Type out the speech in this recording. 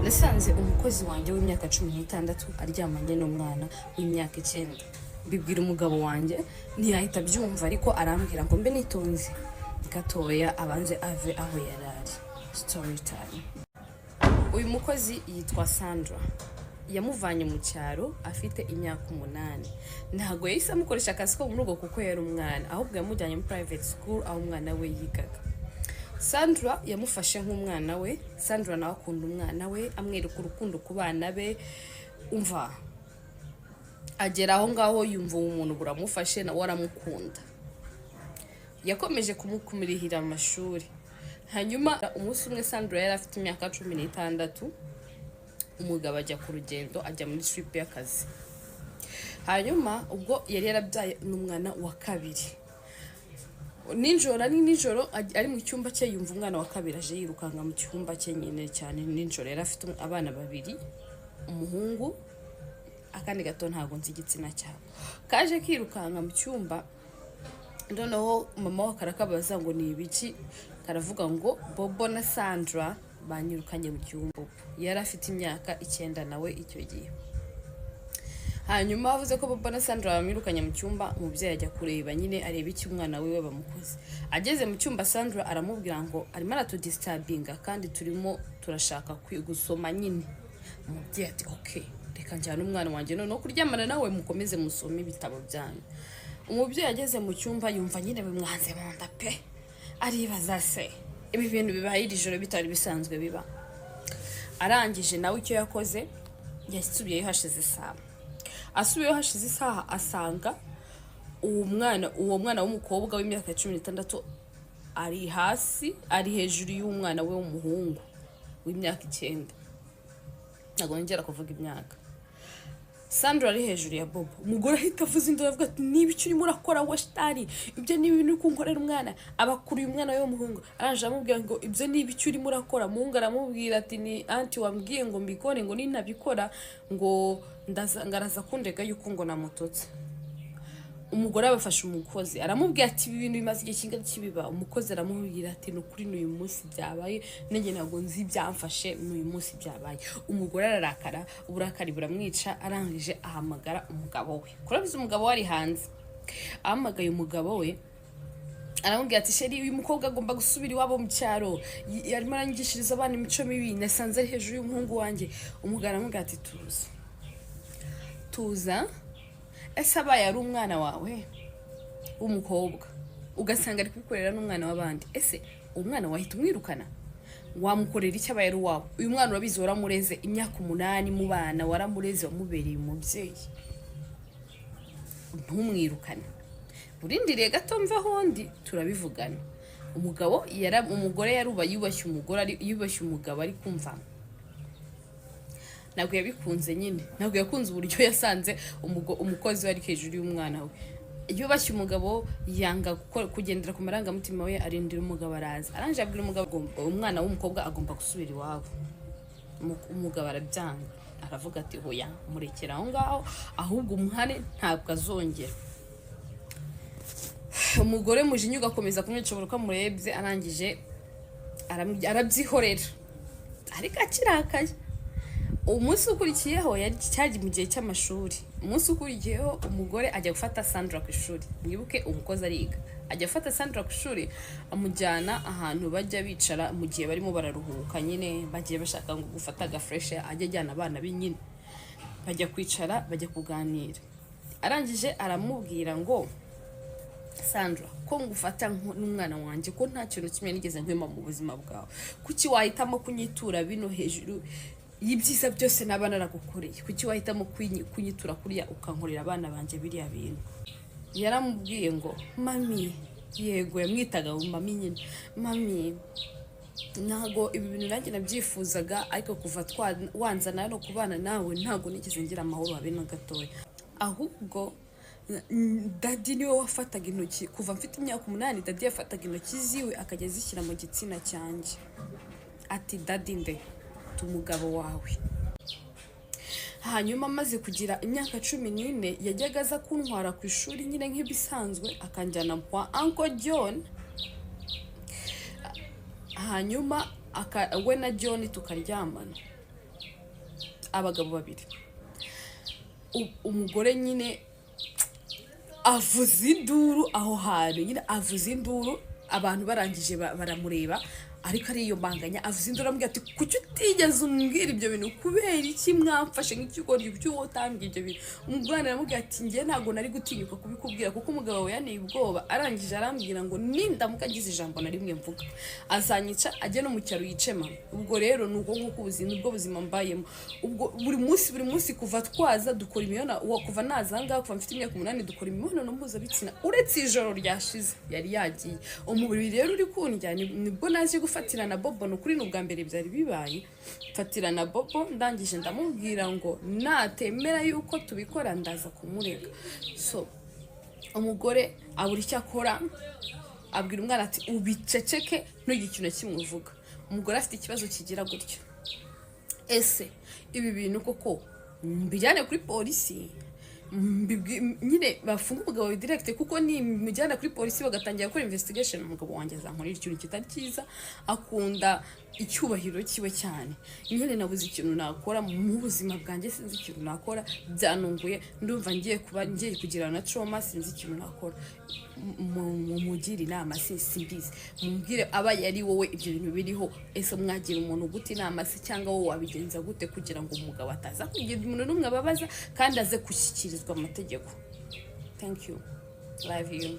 nasanze umukozi wanjye w'imyaka 16 aryamanye n'umwana w'imyaka 9. Bibwira umugabo wanjye ntiyahita byumva, ariko arambwira ngo mbe nitonze gatoya abanze ave aho yarari. Story time. Uyu mukozi yitwa Sandra, yamuvanye mu cyaro afite imyaka 8. Ntago yahise amukoresha akazi ko mu rugo kuko yari umwana, ahubwo yamujyanye muri private school aho umwana we yigaga. Sandra yamufashe nk'umwana we. Sandra nawe akunda umwana we, amwereka urukundo ku bana be. Umva, agera aho ngaho yumva umuntu buramufashe na waramukunda. Yakomeje kumukumirihira amashuri. Hanyuma umunsi umwe Sandra yari afite imyaka 16, umugabo ajya ku rugendo, ajya muri trip y'akazi. Hanyuma ubwo yari yarabyaye n'umwana wa kabiri. Nijoro ari mu cyumba cye yumva umwana wa kabiri aje yirukanga mu cyumba cye nyine cyane. Nijoro yari afite abana babiri, umuhungu akandi gato ntago nzi igitsina cyabo, kaje kirukanga mu cyumba. Noneho mama wa karakabaza ngo ni ibiki, karavuga ngo Bobo na Sandra banyirukanye mu cyumba. Yari afite imyaka 9 nawe icyo gihe. Hanyuma avuze ko Bobo na Sandra bamwirukanye mu cyumba, umubyeyi ajya kureba nyine areba iki umwana we bamukoze. Ageze mu cyumba Sandra aramubwira ngo arimo aratudisturbinga kandi turimo turashaka gusoma nyine. Umubyeyi ati okay, reka njyana umwana wanjye noneho kuryamana nawe mukomeze musome ibitabo byanyu. Umubyeyi ageze mu cyumba yumva nyine bimwanze mu nda pe, aribaza se ibi bintu bibaye iri joro bitari bisanzwe biba. Arangije nawe icyo yakoze, yasubiyeyo hashize isaha. Asubiyeyo hashize isaha asanga uwo mwana w'umukobwa w'imyaka 16 ari hasi, ari hejuru y'umwana we w'umuhungu w'imyaka 9. Ntago ngera kuvuga imyaka. Sandra ari hejuru ya Bobo. Umugore ahita avuza induru avuga ati niba icyo urimo urakora wa shitani, ibyo ni ibintu kunkorera umwana. Abakuru y'umwana we w'umuhungu aranje amubwira ngo ibyo ni ibiki urimo urakora. Muhungu aramubwira ati ni anti wambwiye ngo mbikore, ngo nintabikora ngo ngaraza kundega yuko ngo namutotse. Umugore abafasha umukozi aramubwira ati ibi bintu bimaze igihe kingana kibiba. Umukozi aramubwira ati no kuri n'uyu munsi byabaye, nenge nago nzi byamfashe n'uyu munsi byabaye. Umugore ararakara, uburakari buramwica, arangije ahamagara umugabo we. Kurabiza umugabo wari hanze. Ahamagaye umugabo we aramubwira ati sheri uyu mukobwa agomba gusubira iwabo mu cyaro, yarimo arangishiriza abana imico mibi, nasanze ari hejuru y'umuhungu wanjye. Umugabo aramubwira ati tuza ese abaye ari umwana wawe w'umukobwa ugasanga ari kwikorera n'umwana w'abandi, ese umwana wahita umwirukana? Wamukorera iki abaye ari wawe? Uyu mwana urabizi waramureze imyaka 8 mu bana, waramureze wamubereye umubyeyi, ntumwirukane. Burindiriye gato mva hondi turabivugana. Umugore yaruba yubashye umugabo ari kumva. Ntabwo yabikunze nyine, ntabwo yakunze uburyo yasanze umukozi wari hejuru y'umwana we. Yubashye umugabo, yanga kugendera ku marangamutima we, arindira umugabo araza. Aranje abwira umugabo umwana w'umukobwa agomba gusubira iwabo. Umugabo arabyanga, aravuga ati hoya murekera aho ngaho, ahubwo umuhane ntabwo azongera. Umugore mujinya ugakomeza kumwicobora ko murebye, arangije arabyihorera, ariko akirakaye. Umunsi ukurikiyeho yari cyaje mu gihe cy'amashuri. Umunsi ukurikiyeho umugore ajya gufata Sandra ku ishuri. Mwibuke umukozi ariga. Ajya gufata Sandra ku ishuri, amujyana ahantu bajya bicara mu gihe barimo bararuhuka nyine, bagiye bashaka ngo gufata gafresh, ajya ajyana abana b'inyine. Bajya kwicara, bajya kuganira. Arangije aramubwira ngo Sandra, ko ngufata n'umwana wanjye, ko nta kintu kimwe nigeze nkwema mu buzima bwawe, kuki wahitamo kunyitura bino hejuru y'ibyiza byose n'abana naragukoreye? Kuki wahitamo kunyitura kuriya ukankorera abana banje biriya bintu? Yaramubwiye ngo mami, yego yamwitaga mami nyine, mami ntago ibi bintu nanjye nabyifuzaga, ariko kuva wanzana no kubana nawe ntago nigeze ngira amahoro habe na gatoya. Ahubwo Daddy niwe wafataga intoki kuva mfite imyaka 8. Daddy yafataga intoki ziwe akajya zishyira mu gitsina cyanjye. Ati Daddy nde umugabo wawe. Hanyuma amaze kugira imyaka 14 yajyaga aza kuntwara ku ishuri nyine nk'ibisanzwe, akanjyana kwa Uncle John. Hanyuma we na John tukaryamana. abagabo babiri. Umugore nyine avuza induru aho hantu, nyine avuza induru, abantu barangije baramureba, ariko ariyo banganya avuza induru amubwira ati kuki utigeze umbwira ibyo bintu, kubera iki mwamfashe nk'ikigoryi cy'uwo utambwiye ibyo bintu. Umugore aramubwira ati njye ntabwo nari gutinyuka kubikubwira kuko umugabo we yaneye ubwoba, arangije arambwira ngo nindamuka ngize ijambo na rimwe mvuga azanyica ajye no mu cyaro yice mama. Ubwo rero ni uko nguko ubuzima, ubwo buzima mbayemo. Ubwo buri munsi kuva twaza dukora imibonano, kuva naza ngaha kuva mfite imyaka 8 dukora imibonano mpuzabitsina, uretse ijoro ryashize yari yagiye. Umubiri rero uri kundya, nibwo naje gufatira na Bobo, nukuri n'ubwa mbere byari bibaye. Fatira na Bobo, ndangije ndamubwira ngo natemera yuko tubikora ndaza kumurega. So umugore abura icyo akora, abwira umwana ati ubiceceke ntugikino kimuvuga. Umugore afite ikibazo kigira gutyo, ese ibi bintu koko mbijyane kuri polisi, nyine bafunga umugabo direct, kuko ni mujyana kuri polisi bagatangira gukora investigation. Umugabo wanjye azankorera ikintu kitari cyiza, akunda icyubahiro kiwe cyane. Nyine nabuze ikintu nakora mu buzima bwanjye, sinzi ikintu nakora, byanunguye, ndumva ngiye kugira na trauma, sinzi ikintu nakora. Mumugira inama, simbizi, mumbwire aba yari wowe ibyo bintu biriho, ese mwagira umuntu gute inama se, cyangwa wowe wabigenza gute kugira ngo umugabo ataza kugira umuntu n'umwe ababaza kandi aze gushyikirizwa amategeko. Thank you, love you.